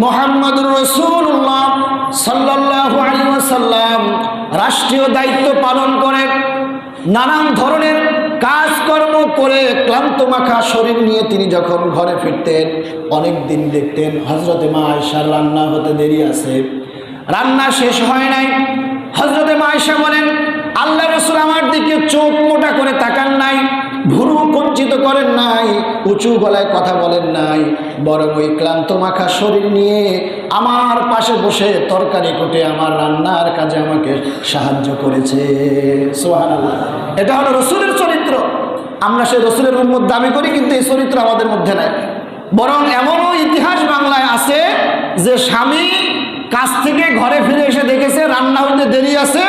মুহাম্মদুর রাসূলুল্লাহ সাল্লাল্লাহু আলাইহি ওয়াসাল্লাম রাষ্ট্রীয় দায়িত্ব পালন করে নানান ধরনের কাজকর্ম করে ক্লান্ত মাখা শরীর নিয়ে তিনি যখন ঘরে ফিরতেন, অনেক দিন দেখতেন হযরতে মা আয়েশার রান্না হতে দেরি আছে, রান্না শেষ হয় নাই। হযরতে মা আয়েশা বলেন, আল্লাহ রাসূল আমার দিকে চোখ মোটা করে তাকান নাই, ভুরু কুঞ্চিত করেন নাই, উঁচু গলায় কথা বলেন নাই, বরং ওই ক্লান্ত মাখা শরীর নিয়ে আমার পাশে বসে তরকারি কুটে আমার রান্নার কাজে আমাকে সাহায্য করেছে। সুবহানাল্লাহ। এটা হলো রসুলের চরিত্র। আমরা সেই রসুলের উম্মত দাবি করি, কিন্তু এই চরিত্র আমাদের মধ্যে নাই। বরং এমনও ইতিহাস বাংলায় আছে যে স্বামী কাজ থেকে ঘরে ফিরে এসে দেখেছে রান্না হতে দেরি আছে,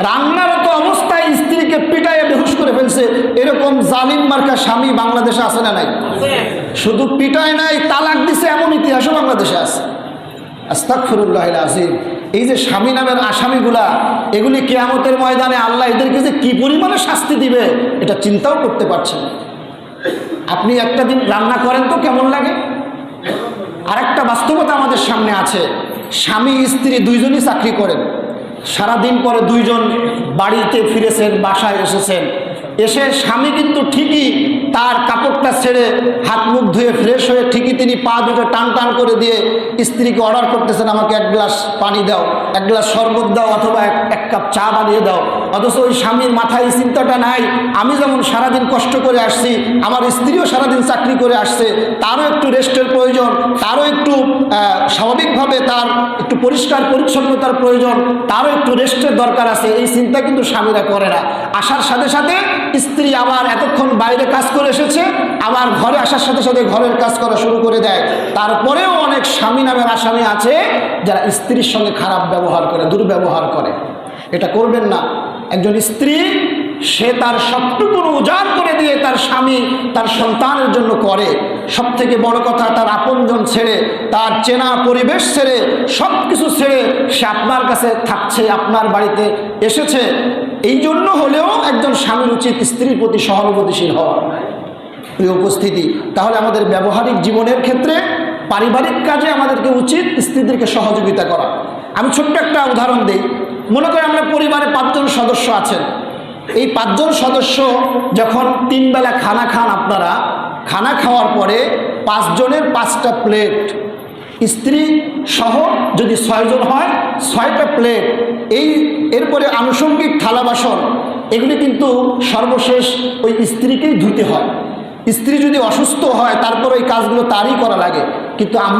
রান্নারত অবস্থায় স্ত্রীকে পিটাইয়ে বেহুশ করে ফেলছে। এরকম জালিম মার্কা স্বামী বাংলাদেশে আছে না নাই? শুধু পিটায় নাই, তালাক দিছে, এমন ইতিহাসও বাংলাদেশে আছে। আস্তাগফিরুল্লাহিল আযীম। এই যে স্বামী নামের আসামিগুলা, এগুলি কিয়ামতের ময়দানে আল্লাহ এদেরকে যে কি পরিমাণে শাস্তি দিবে এটা চিন্তাও করতে পারছেন। আপনি একটা দিন রান্না করেন তো কেমন লাগে। আরেকটা বাস্তবতা আমাদের সামনে আছে, স্বামী স্ত্রী দুইজনই চাকরি করেন, সারাদিন পরে দুইজন বাড়িতে ফিরেছেন, বাসায় এসেছেন, এসে স্বামী কিন্তু ঠিকই তার কাপড়টা ছেড়ে হাত মুখ ধুয়ে ফ্রেশ হয়ে ঠিকই তিনি পা দুটো টান টান করে দিয়ে স্ত্রীকে অর্ডার করতেছেন, আমাকে এক গ্লাস পানি দাও, এক গ্লাস শরবত দাও, অথবা এক কাপ চা বানিয়ে দাও। অথচ ওই স্বামীর মাথায় এই চিন্তাটা নাই, আমি যেমন সারাদিন কষ্ট করে আসছি, আমার স্ত্রীও সারাদিন চাকরি করে আসছে, তারও একটু রেস্টের প্রয়োজন, তারও একটু স্বাভাবিকভাবে তার একটু পরিষ্কার পরিচ্ছন্নতার প্রয়োজন, তারও একটু রেস্টের দরকার আছে। এই চিন্তা কিন্তু স্বামীরা করে না। আসার সাথে সাথে স্ত্রী আবার এতক্ষণ বাইরে কাজ করে এসেছে, আবার ঘরে আসার সাথে সাথে ঘরের কাজ করা শুরু করে দেয়। তারপরেও অনেক স্বামী নামের আসামি আছে যারা স্ত্রীর সঙ্গে খারাপ ব্যবহার করে, দুর্ব্যবহার করে। এটা করবেন না। একজন স্ত্রী সে তার সবটুকু উজাড় করে দিয়ে তার স্বামী তার সন্তানের জন্য করে। সব থেকে বড় কথা, তার আপনজন ছেড়ে, তার চেনা পরিবেশ ছেড়ে, সব কিছু ছেড়ে সে আপনার কাছে থাকছে, আপনার বাড়িতে এসেছে। এই জন্য হলেও একজন স্বামীর উচিত স্ত্রীর প্রতি সহানুভূতিশীল হওয়া। প্রিয় উপস্থিতি, তাহলে আমাদের ব্যবহারিক জীবনের ক্ষেত্রে, পারিবারিক কাজে আমাদেরকে উচিত স্ত্রীদেরকে সহযোগিতা করা। আমি ছোট্ট একটা উদাহরণ দিই। মনে করি আমরা পরিবারে 5 জন সদস্য আছেন। এই 5 জন সদস্য যখন 3 বেলা খানা খান, আপনারা খানা খাওয়ার পরে 5 জনের 5টা প্লেট, স্ত্রী সহ যদি 6 জন হয় 6টা প্লেট, এরপরে আনুষঙ্গিক থালা বাসন, এগুলি কিন্তু সর্বশেষ ওই স্ত্রীকেই ধুতে হয়। স্ত্রী যদি অসুস্থ হয় তারপর ওই কাজগুলো তারই করা লাগে। কিন্তু